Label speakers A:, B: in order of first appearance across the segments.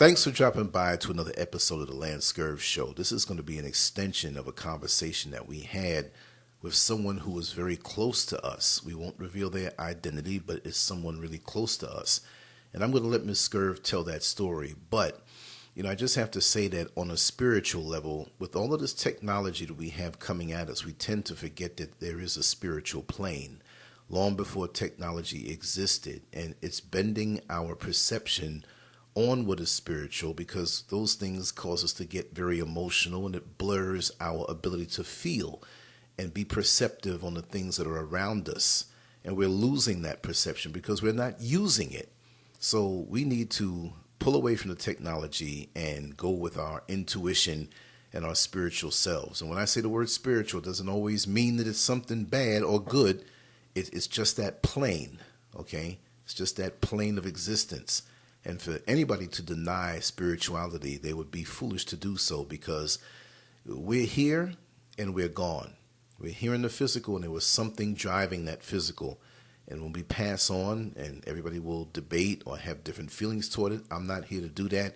A: Thanks for dropping by to another episode of the Lancescurv Show. This is going to be an extension of a conversation that we had with someone who was very close to us. We won't reveal their identity, but it's someone really close to us. And I'm going to let Ms. Scurv tell that story. But, I just have to say that on a spiritual level, with all of this technology that we have coming at us, we tend to forget that there is a spiritual plane long before technology existed. And it's bending our perception on what is spiritual, because those things cause us to get very emotional, and it blurs our ability to feel and be perceptive on the things that are around us. And we're losing that perception because we're not using it. So we need to pull away from the technology and go with our intuition and our spiritual selves. And when I say the word spiritual, it doesn't always mean that it's something bad or good. It's just that plane, okay? It's just that plane of existence. And for anybody to deny spirituality, they would be foolish to do so, because we're here and we're gone. We're here in the physical, and there was something driving that physical. And when we pass on, and everybody will debate or have different feelings toward it, I'm not here to do that,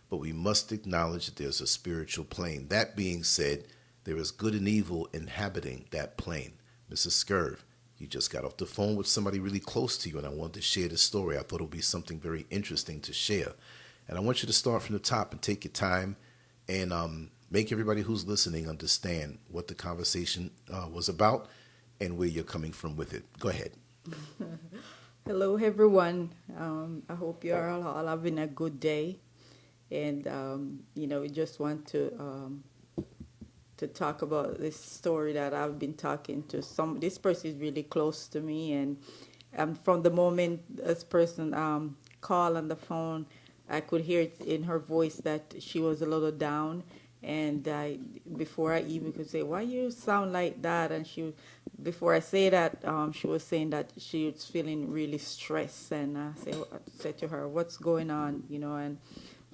A: but we must acknowledge that there's a spiritual plane. That being said, there is good and evil inhabiting that plane. Mrs. Scurv, you just got off the phone with somebody really close to you, and I wanted to share the story. I thought it would be something very interesting to share. And I want you to start from the top and take your time and make everybody who's listening understand what the conversation was about and where you're coming from with it. Go ahead.
B: Hello, everyone. I hope you are all having a good day. And, we just want to talk about this story that I've been talking to. This person is really close to me, and from the moment this person called on the phone, I could hear it in her voice that she was a little down. And before I even could say, "Why you sound like that?" and before I say that, she was saying that she was feeling really stressed. And I said to her, "What's going on?" And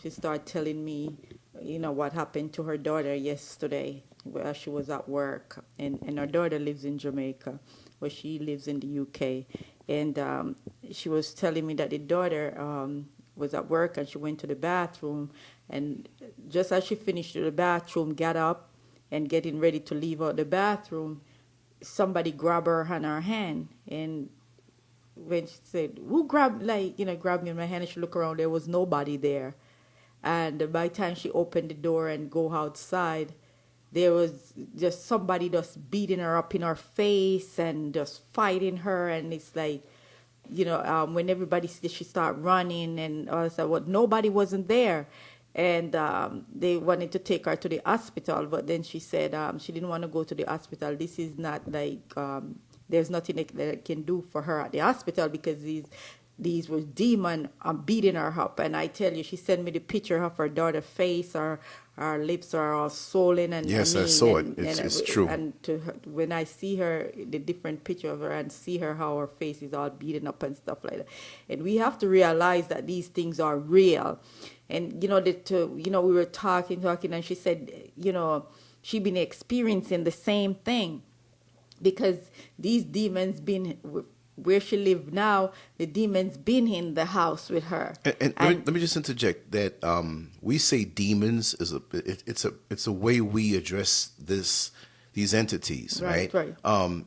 B: she started telling me, what happened to her daughter yesterday, where she was at work. And her daughter lives in Jamaica, where she lives in the UK. And she was telling me that the daughter was at work, and she went to the bathroom. And just as she finished the bathroom, got up and getting ready to leave out the bathroom, somebody grabbed her on her hand. And when she said, "Who grabbed me in my hand?" and she looked around, there was nobody there. And by the time she opened the door and go outside, there was just somebody just beating her up in her face and just fighting her. And it's like, when everybody she started running, and all of a sudden, nobody wasn't there. And they wanted to take her to the hospital, but then she said she didn't want to go to the hospital. This is not like, there's nothing that I can do for her at the hospital, because these were demons beating her up. And I tell you, she sent me the picture of her daughter's face. Her lips are all swollen. And
A: yes, I saw it. It's true.
B: And when I see her, the different picture of her, and see her, how her face is all beaten up and stuff like that. And we have to realize that these things are real. And, we were talking, and she said, she'd been experiencing the same thing, because these demons been where she lived now. The demons been in the house with her.
A: And let me just interject that we say demons it's a way we address these entities, right?
B: Right.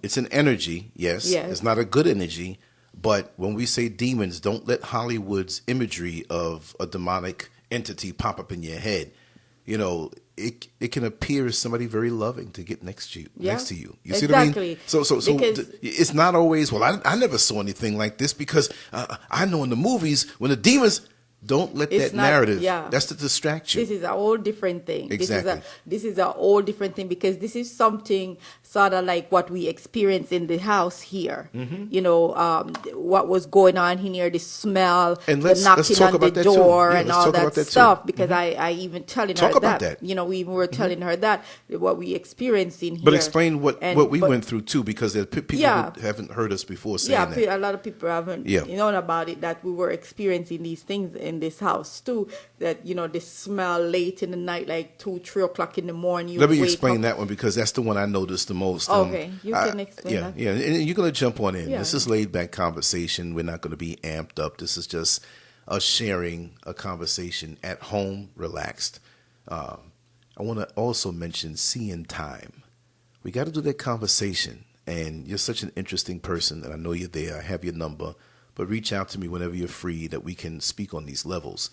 A: It's an energy, yes. It's not a good energy, but when we say demons, don't let Hollywood's imagery of a demonic entity pop up in your head. It can appear as somebody very loving to get next to you. You see what I mean? So it's not always, I never saw anything like this, because I know in the movies when the demons, don't let that narrative, that's to distract you.
B: This is a whole different thing.
A: Exactly.
B: This is a whole different thing, because this is something sort of like what we experience in the house here. Mm-hmm. What was going on in here, the smell,
A: and
B: the knocking on the door, and all that stuff. Because
A: mm-hmm.
B: I even telling her that. We even were telling her that, what we experienced in here.
A: But explain what we went through too, because there are people who haven't heard us before saying that.
B: Yeah, a lot of people haven't known about it, that we were experiencing these things in this house too, that the smell late in the night, like 2-3 o'clock in the morning.
A: Let me explain that one, because that's the one I noticed the most.
B: Okay, you can explain that.
A: Yeah, and you're going to jump on in. This is laid back conversation. We're not going to be amped up. This is just us sharing a conversation at home, relaxed. I want to also mention seeing time. We got to do that conversation. And you're such an interesting person, and I know you're there. I have your number, but reach out to me whenever you're free that we can speak on these levels.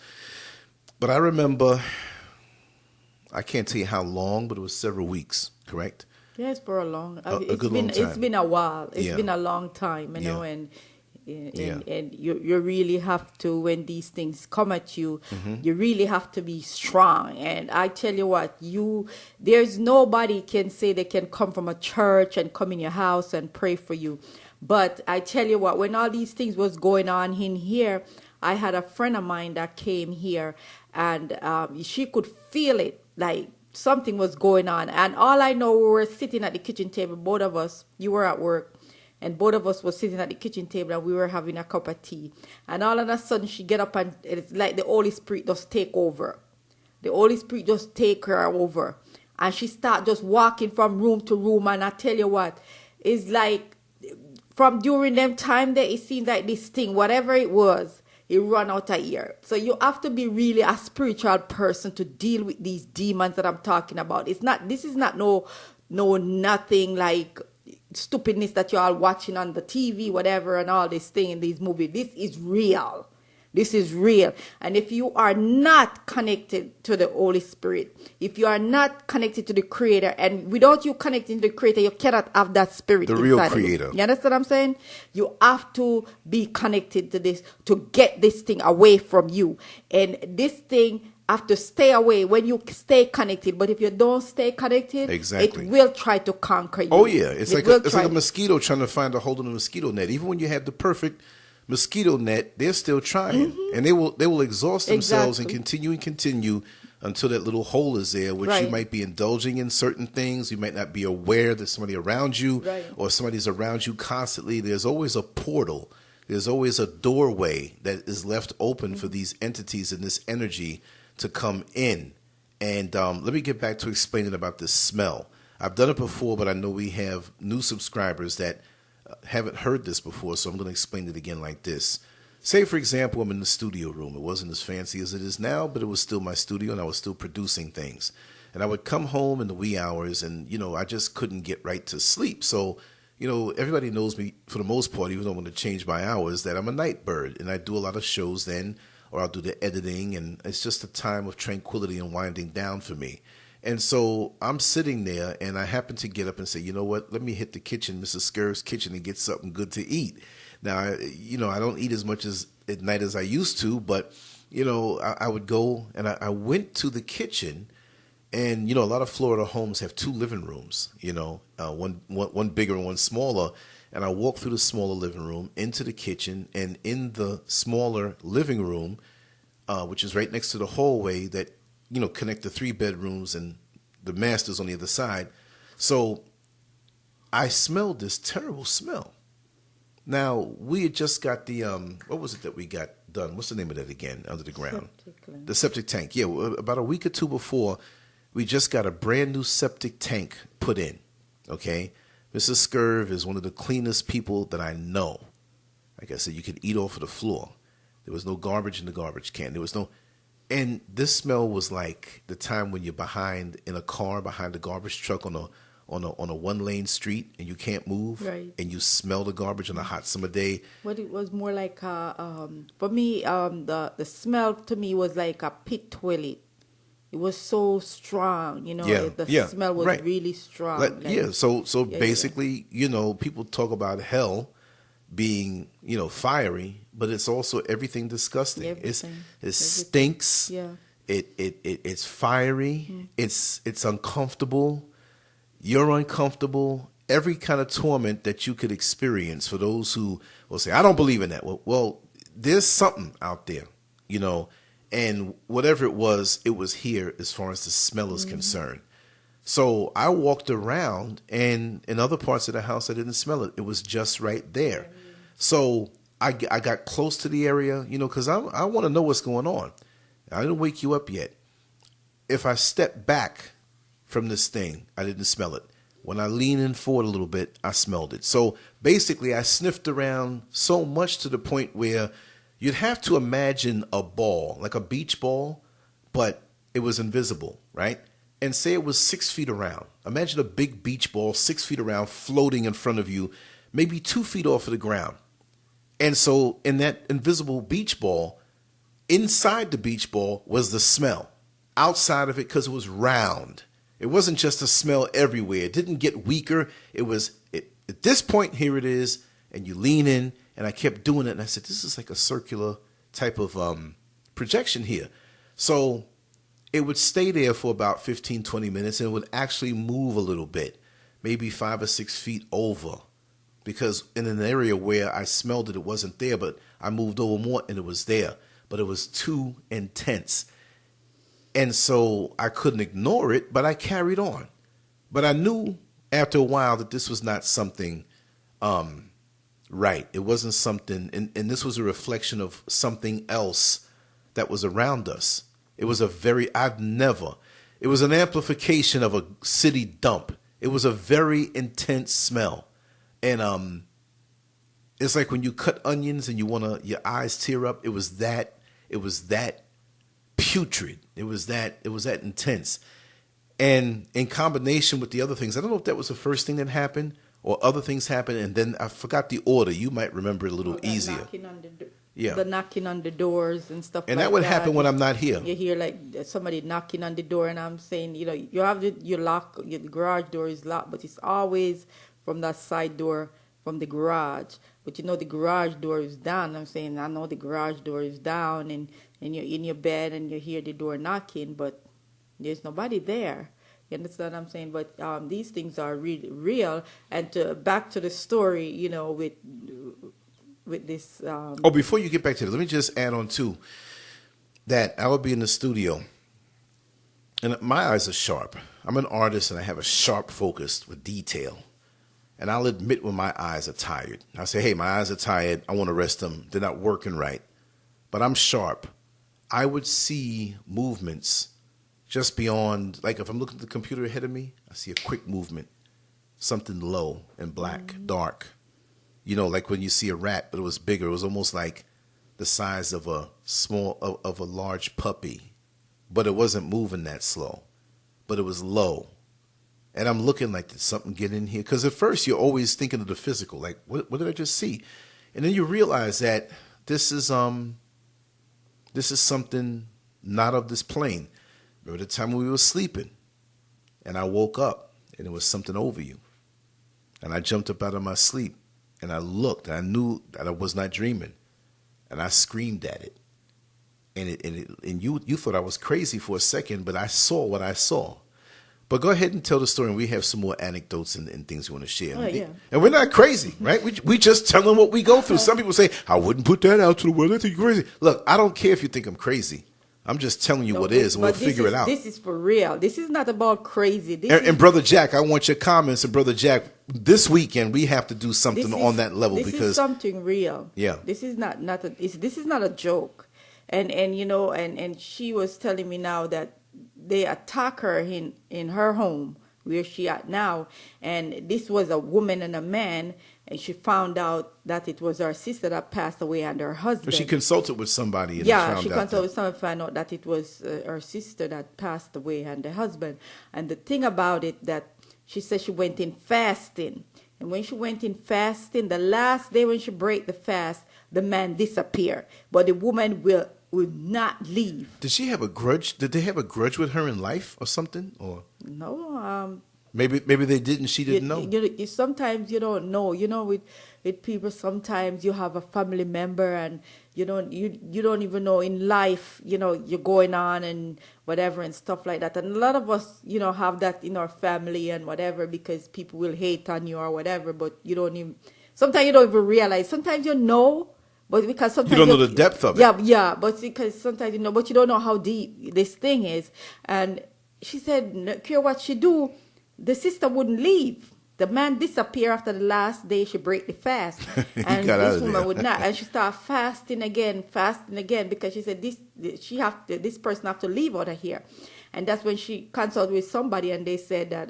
A: But I remember, I can't tell you how long, but it was several weeks, correct?
B: Yes, for a long.
A: A good long time.
B: It's been a while. It's
A: Yeah.
B: been a long time, you know,
A: Yeah.
B: and you really have to, when these things come at you,
A: Mm-hmm.
B: you really have to be strong. And I tell you what, there's nobody can say they can come from a church and come in your house and pray for you. But I tell you what, when all these things was going on in here, I had a friend of mine that came here, and she could feel it, like something was going on. And all I know, we were sitting at the kitchen table, both of us. You were at work, and both of us were sitting at the kitchen table, and we were having a cup of tea. And all of a sudden, she get up, and it's like the Holy Spirit just take over. The Holy Spirit just take her over. And she start just walking from room to room. And I tell you what, it's like from during them time that it seems like this thing, whatever it was, it run out of here. So you have to be really a spiritual person to deal with these demons that I'm talking about. This is not no nothing like stupidness that you're all watching on the TV, whatever, and all this thing in these movies. This is real. This is real. And if you are not connected to the Holy Spirit, if you are not connected to the Creator, and without you connecting to the Creator, you cannot have that spirit
A: The
B: inside
A: real
B: of you.
A: Creator.
B: You understand what I'm saying? You have to be connected to this to get this thing away from you. And this thing have to stay away when you stay connected. But if you don't stay connected,
A: Exactly.
B: it will try to conquer you.
A: Oh, yeah. It's like
B: will
A: a
B: try-
A: mosquito trying to find a hold in a mosquito net. Even when you have the perfect mosquito net, they're still trying. And they will exhaust themselves
B: Exactly.
A: and continue until that little hole is there, which you
B: Right.
A: might be indulging in certain things. You might not be aware that somebody around you
B: Right.
A: or somebody's around you constantly. There's always a portal. There's always a doorway that is left open for these entities and this energy to come in. And let me get back to explaining about this smell. I've done it before, but I know we have new subscribers that haven't heard this before, so I'm going to explain it again like this. Say, for example, I'm in the studio room. It wasn't as fancy as it is now, but it was still my studio, and I was still producing things. And I would come home in the wee hours, and, I just couldn't get right to sleep. So, everybody knows me for the most part, even though I'm going to change my hours, that I'm a night bird, and I do a lot of shows then, or I'll do the editing, and it's just a time of tranquility and winding down for me. And so I'm sitting there, and I happen to get up and say, you know what, let me hit the kitchen, Mrs. Scurv's kitchen, and get something good to eat. Now, I don't eat as much at night as I used to, but, I would go, and I went to the kitchen, and, a lot of Florida homes have two living rooms, one bigger and one smaller. And I walked through the smaller living room into the kitchen, and in the smaller living room, which is right next to the hallway that, connect the 3 bedrooms and the master's on the other side. So I smelled this terrible smell. Now, we had just got the, what was it that we got done? What's the name of that again, under the ground? The septic tank. Yeah, about a week or two before, we just got a brand new septic tank put in, okay? Mrs. Scurv is one of the cleanest people that I know. Like I said, you could eat off of the floor. There was no garbage in the garbage can. And this smell was like the time when you're behind in a car, behind a garbage truck on a 1-lane street, and you can't move,
B: Right.
A: and you smell the garbage on a hot summer day.
B: But it was more like for me, the smell to me was like a pit toilet. It was so strong, the smell was
A: right.
B: really strong.
A: So basically, people talk about hell being, fiery, but it's also everything disgusting.
B: Everything.
A: It stinks.
B: Yeah.
A: It's fiery. It's uncomfortable. You're uncomfortable. Every kind of torment that you could experience. For those who will say, I don't believe in that. Well, there's something out there, and whatever it was here as far as the smell is concerned. So I walked around, and in other parts of the house, I didn't smell it. It was just right there. So I got close to the area, because I want to know what's going on. I didn't wake you up yet. If I step back from this thing, I didn't smell it. When I leaned in forward a little bit, I smelled it. So basically, I sniffed around so much to the point where, You'd have to imagine a ball, like a beach ball, but it was invisible, right? And say it was 6 feet around. Imagine a big beach ball, 6 feet around, floating in front of you, maybe 2 feet off of the ground. And so in that invisible beach ball, inside the beach ball was the smell. Outside of it, because it was round. It wasn't just a smell everywhere. It didn't get weaker. It was, at this point, here it is, and you lean in, and I kept doing it, and I said, this is like a circular type of projection here. So it would stay there for about 15, 20 minutes, and it would actually move a little bit, maybe 5 or 6 feet over, because in an area where I smelled it, it wasn't there, but I moved over more, and it was there. But it was too intense. And so I couldn't ignore it, but I carried on. But I knew after a while that this was not something right. It wasn't something, and this was a reflection of something else that was around us. It was it was an amplification of a city dump. It was a very intense smell. And it's like when you cut onions and your eyes tear up. It was that putrid. It was that intense. And in combination with the other things, I don't know if that was the first thing that happened or other things happened, and then I forgot the order. You might remember it a little easier.
B: The knocking on the doors and stuff like that.
A: And that would happen when I'm not here.
B: You hear like somebody knocking on the door, and I'm saying, you have your garage door is locked, but it's always from that side door from the garage. But the garage door is down. I'm saying, I know the garage door is down, and you're in your bed and you hear the door knocking, but there's nobody there. You understand what I'm saying? But these things are really real. And back to the story, with this.
A: Before you get back to it, let me just add on too that I would be in the studio, and my eyes are sharp. I'm an artist, and I have a sharp focus with detail. And I'll admit when my eyes are tired. I'll say, hey, my eyes are tired. I want to rest them. They're not working right. But I'm sharp. I would see movements just beyond, like if I'm looking at the computer ahead of me, I see a quick movement, something low and black, dark. Like when you see a rat, but it was bigger. It was almost like the size of a large puppy. But it wasn't moving that slow. But it was low. And I'm looking like, did something get in here? Because at first you're always thinking of the physical, like, what did I just see? And then you realize that this is something not of this plane. Remember the time when we were sleeping, and I woke up, and there was something over you. And I jumped up out of my sleep, and I looked, and I knew that I was not dreaming. And I screamed at it. And you thought I was crazy for a second, but I saw what I saw. But go ahead and tell the story, and we have some more anecdotes and things we want to share.
B: Oh, yeah.
A: And we're not crazy, right? We just telling what we go through. Some people say, I wouldn't put that out to the world. I think you're crazy. Look, I don't care if you think I'm crazy. I'm just telling you what it is, and we'll figure it out.
B: This is for real. This is not about crazy.
A: And Brother Jack, I want your comments. And Brother Jack, this weekend we have to do something on that level
B: this
A: because
B: is something real.
A: Yeah,
B: this is not this is not a joke. And she was telling me now that they attack her in her home where she at now, and this was a woman and a man, and she found out that it was her sister that passed away and her husband.
A: But she consulted with somebody and
B: she consulted with somebody to find out that it was her sister that passed away and the husband. And the thing about it that she said she went in fasting, and when she went in fasting, the last day when she break the fast, the man disappeared, but the woman would not leave.
A: Did she have a grudge? Did they have a grudge with her in life or something? Or
B: no,
A: maybe they didn't. She didn't know.
B: Sometimes you don't know. With people, sometimes you have a family member, and you don't even know in life. You're going on and whatever and stuff like that. And a lot of us, have that in our family and whatever, because people will hate on you or whatever. But sometimes you don't even realize. Sometimes you know. But because sometimes
A: you don't know the depth of it.
B: Yeah. But because sometimes but you don't know how deep this thing is. And she said, no care what she do, the sister wouldn't leave. The man disappeared after the last day she break the fast, and this woman would not. And she started fasting again, because she said this person have to leave out of here. And that's when she consulted with somebody, and they said that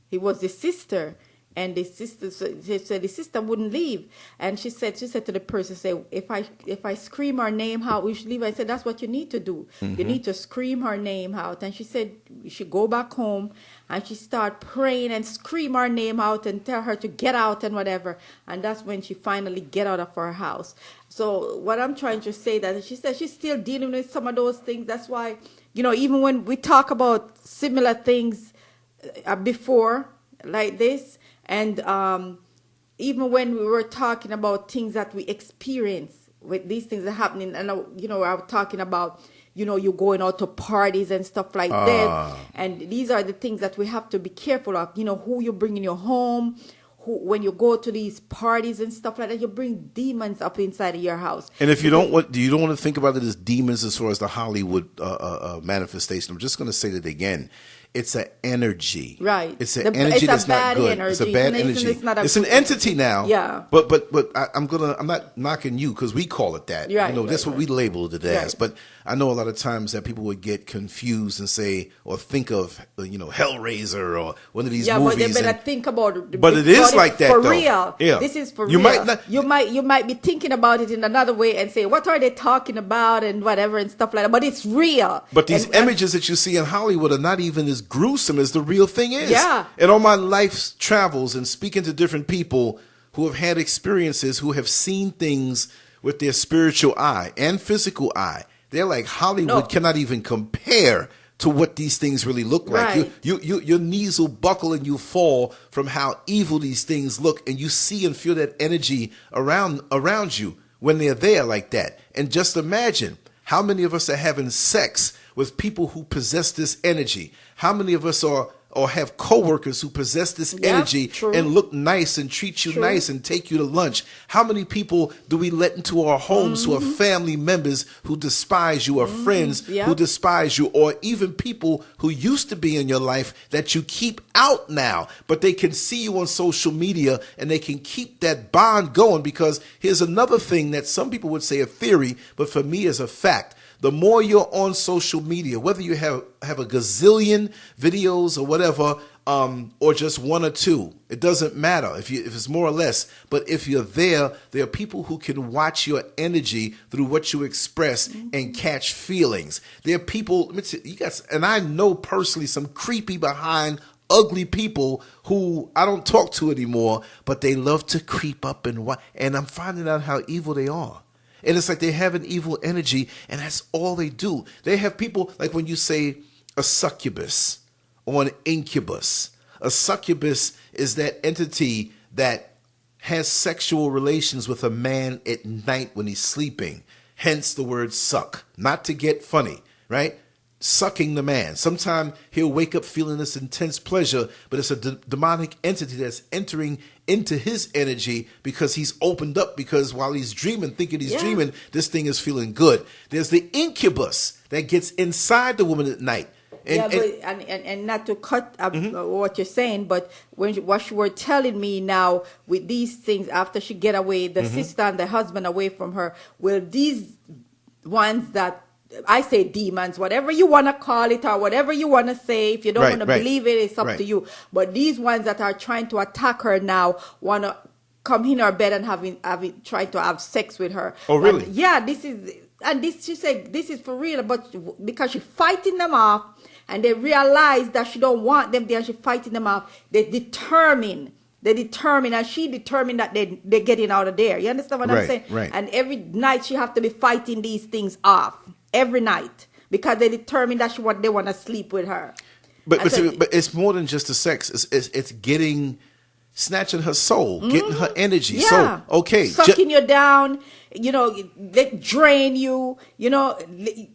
B: it was the sister. And the sister said the sister wouldn't leave. And she said to the person, say, if I scream her name out, we should leave. I said, that's what you need to do. You need to scream her name out. And she said she go back home and she start praying and scream her name out and tell her to get out and whatever. And that's when she finally get out of her house. So what I'm trying to say that she said she's still dealing with some of those things. That's why, even when we talk about similar things before like this, and even when we were talking about things that we experience with these things that are happening, and I was talking about, you going out to parties and stuff like that, and these are the things that we have to be careful of. Who you bring in your home, when you go to these parties and stuff like that, you bring demons up inside of your house.
A: And if you don't want to think about it as demons as far as the Hollywood manifestation, I'm just going to say that again. It's an energy,
B: right?
A: It's an energy that's not good. It's a bad energy. It's an entity now.
B: Yeah.
A: But I'm not knocking you because we call it that.
B: Right.
A: That's what we labeled it as. But I know a lot of times that people would get confused and say or think of Hellraiser or one of these movies.
B: Yeah, but they better think about it.
A: But it is like that
B: for
A: though.
B: Real.
A: Yeah.
B: This is for
A: you
B: real.
A: You
B: might be thinking about it in another way and say, what are they talking about and whatever and stuff like that. But it's real.
A: But these images that you see in Hollywood are not even as gruesome as the real thing is.
B: Yeah.
A: And on my life's travels and speaking to different people who have had experiences, who have seen things with their spiritual eye and physical eye, they're like, Hollywood cannot even compare to what these things really look like.
B: Right.
A: Your knees will buckle and you fall from how evil these things look, and you see and feel that energy around you when they're there like that. And just imagine how many of us are having sex with people who possess this energy. How many of us are or have coworkers who possess this energy and look nice and treat you nice and take you to lunch? How many people do we let into our homes who are family members who despise you, or friends who despise you, or even people who used to be in your life that you keep out now, but they can see you on social media and they can keep that bond going? Because here's another thing that some people would say a theory, but for me is a fact. The more you're on social media, whether you have a gazillion videos or whatever, or just one or two, it doesn't matter if it's more or less. But if you're there are people who can watch your energy through what you express and catch feelings. There are people, let me tell you guys, and I know personally some creepy behind ugly people who I don't talk to anymore, but they love to creep up and I'm finding out how evil they are. And it's like they have an evil energy, and that's all they do. They have people, like when you say a succubus or an incubus. A succubus is that entity that has sexual relations with a man at night when he's sleeping. Hence the word suck. Not to get funny, right? Sucking the man. Sometimes he'll wake up feeling this intense pleasure, but it's a demonic entity that's entering into his energy because he's opened up, because while he's dreaming, thinking he's dreaming, this thing is feeling good. There's the incubus that gets inside the woman at night. And
B: not to cut what you're saying, but what you were telling me now with these things, after she get away, the sister and the husband away from her, will these ones that I say demons, whatever you want to call it or whatever you want to say, if you don't want to believe it, it's up to you. But these ones that are trying to attack her now want to come in her bed and trying to have sex with her.
A: Oh, really?
B: And she said this is for real, but because she's fighting them off and they realize that she don't want them there, she's fighting them off. They determine, and she determined that they're getting out of there. You understand what I'm saying?
A: Right.
B: And every night she have to be fighting these things off. Every night, because they determined that they want to sleep with her.
A: But it's more than just the sex. It's snatching her soul, getting her energy.
B: Yeah.
A: So
B: sucking you down, drain you,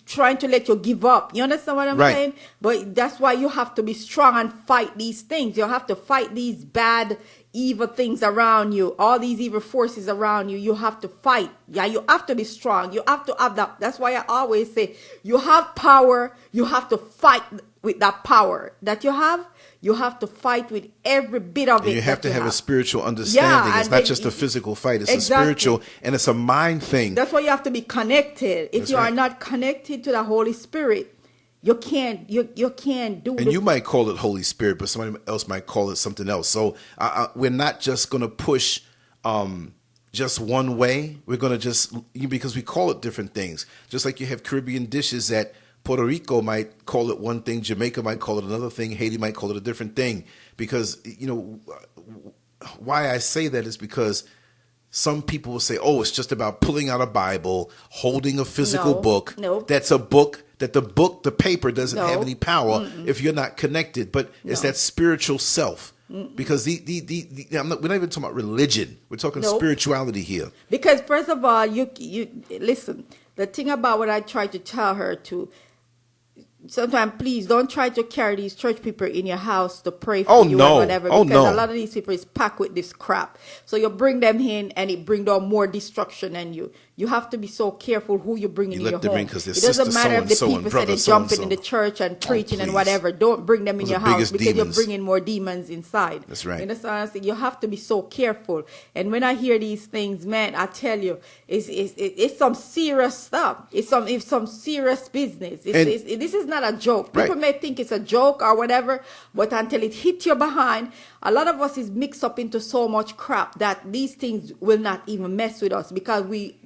B: trying to let you give up. You understand what I'm saying? But that's why you have to be strong and fight these things. You have to fight these bad, evil things around you, all these evil forces around you. You have to fight. Yeah, you have to be strong. You have to have that. That's why I always say, you have power. You have to fight with that power that you have. You have to fight with every bit of it.
A: And you have to have a spiritual understanding. It's not just a physical fight. It's a spiritual, and it's a mind thing.
B: That's why you have to be connected. If you are not connected to the Holy Spirit, You can't do
A: And you might call it Holy Spirit, but somebody else might call it something else. So we're not just going to push just one way. We're going to just, because we call it different things. Just like you have Caribbean dishes that Puerto Rico might call it one thing, Jamaica might call it another thing, Haiti might call it a different thing. Because, why I say that is because some people will say, oh, it's just about pulling out a Bible, holding a physical book.
B: No.
A: That's a book. That the paper doesn't
B: No.
A: have any power if you're not connected. But it's that spiritual self. Because we're not even talking about religion. We're talking spirituality here.
B: Because first of all, you listen. The thing about what I try to tell her to, sometimes please don't try to carry these church people in your house to pray for you or whatever. Because a lot of these people is packed with this crap. So you bring them in and it brings down more destruction than you. You have to be so careful who you bring in your home. It doesn't matter if the people say they're jumping in the church and preaching and whatever. Don't bring them in your house because you're bringing more demons inside.
A: That's right.
B: You understand what I'm saying? You have to be so careful. And when I hear these things, man, I tell you, it's some serious stuff. It's some serious business. This is not a joke. People may think it's a joke or whatever, but until it hits your behind, a lot of us is mixed up into so much crap that these things will not even mess with us because we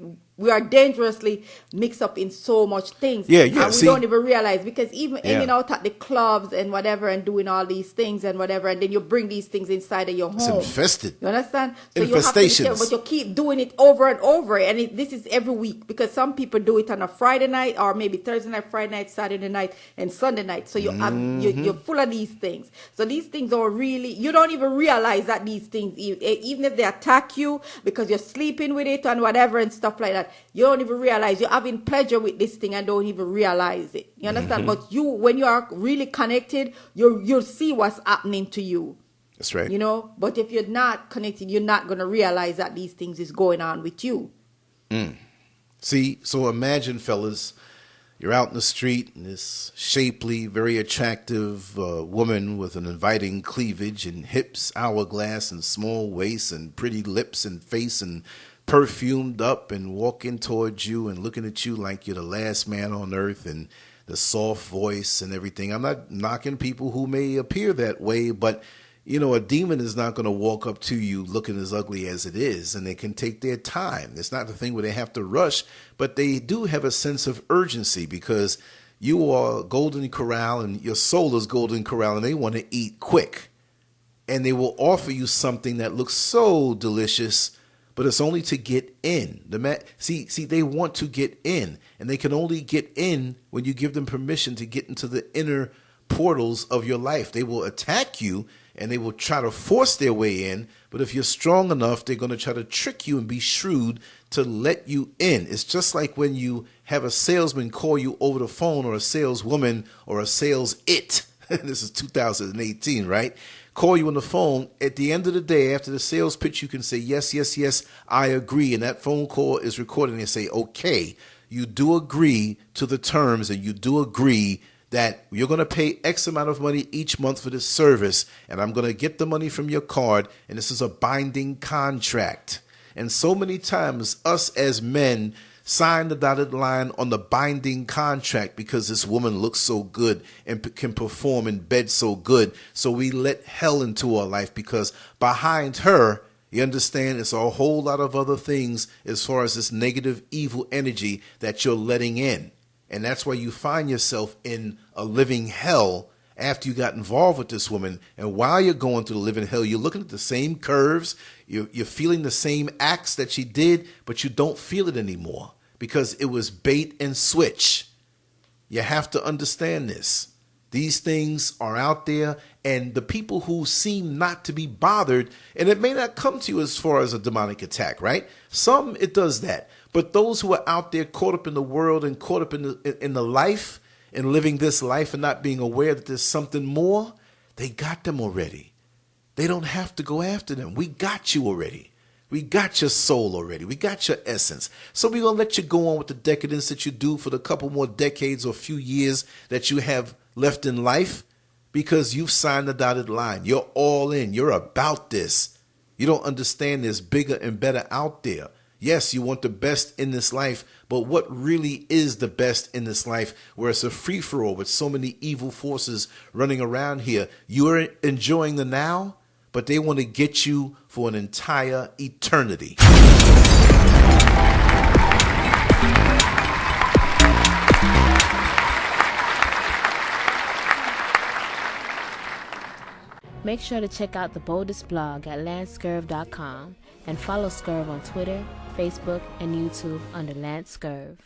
B: are dangerously mixed up in so much things. And we don't even realize, because even hanging out at the clubs and whatever and doing all these things and whatever, and then you bring these things inside of your home.
A: It's infested.
B: You understand? So
A: Infestations.
B: you have to be careful, but you keep doing it over and over. And this is every week, because some people do it on a Friday night or maybe Thursday night, Friday night, Saturday night, and Sunday night. So you're full of these things. So these things are really, you don't even realize that these things, even if they attack you because you're sleeping with it and whatever and stuff like that, you don't even realize you're having pleasure with this thing and don't even realize it. You understand? But when you are really connected, you'll see what's happening to you.
A: That's right.
B: But if you're not connected, you're not going to realize that these things is going on with you.
A: See, so imagine, fellas, you're out in the street and this shapely, very attractive woman with an inviting cleavage and hips, hourglass, and small waist and pretty lips and face and perfumed up and walking towards you and looking at you like you're the last man on earth, and the soft voice and everything. I'm not knocking people who may appear that way, but a demon is not going to walk up to you looking as ugly as it is, and they can take their time. It's not the thing where they have to rush, but they do have a sense of urgency because you are golden corral and your soul is golden corral, and they want to eat quick. And they will offer you something that looks so delicious, but it's only to get in. See, they want to get in, and they can only get in when you give them permission to get into the inner portals of your life. They will attack you, and they will try to force their way in, but if you're strong enough, they're going to try to trick you and be shrewd to let you in. It's just like when you have a salesman call you over the phone, or a saleswoman, or a sales it. This is 2018, right? Call you on the phone. At the end of the day, after the sales pitch, you can say, yes, yes, yes, I agree. And that phone call is recorded, and they say, okay, you do agree to the terms, and you do agree that you're going to pay X amount of money each month for this service, and I'm going to get the money from your card, and this is a binding contract. And so many times us as men sign the dotted line on the binding contract because this woman looks so good and can perform in bed so good. So we let hell into our life because behind her, you understand, it's a whole lot of other things as far as this negative, evil energy that you're letting in. And that's why you find yourself in a living hell after you got involved with this woman. And while you're going through the living hell, you're looking at the same curves. You're feeling the same acts that she did, but you don't feel it anymore because it was bait and switch. You have to understand this. These things are out there, and the people who seem not to be bothered, and it may not come to you as far as a demonic attack, right? Some, it does that. But those who are out there caught up in the world and caught up in the life and living this life and not being aware that there's something more, they got them already. They don't have to go after them. We got you already. We got your soul already. We got your essence. So we're going to let you go on with the decadence that you do for the couple more decades or few years that you have left in life because you've signed the dotted line. You're all in. You're about this. You don't understand there's bigger and better out there. Yes, you want the best in this life, but what really is the best in this life where it's a free-for-all with so many evil forces running around here? You're enjoying the now, but they want to get you for an entire eternity.
C: Make sure to check out the boldest blog at Lancescurv.com and follow Scurv on Twitter, Facebook, and YouTube under Lancescurv.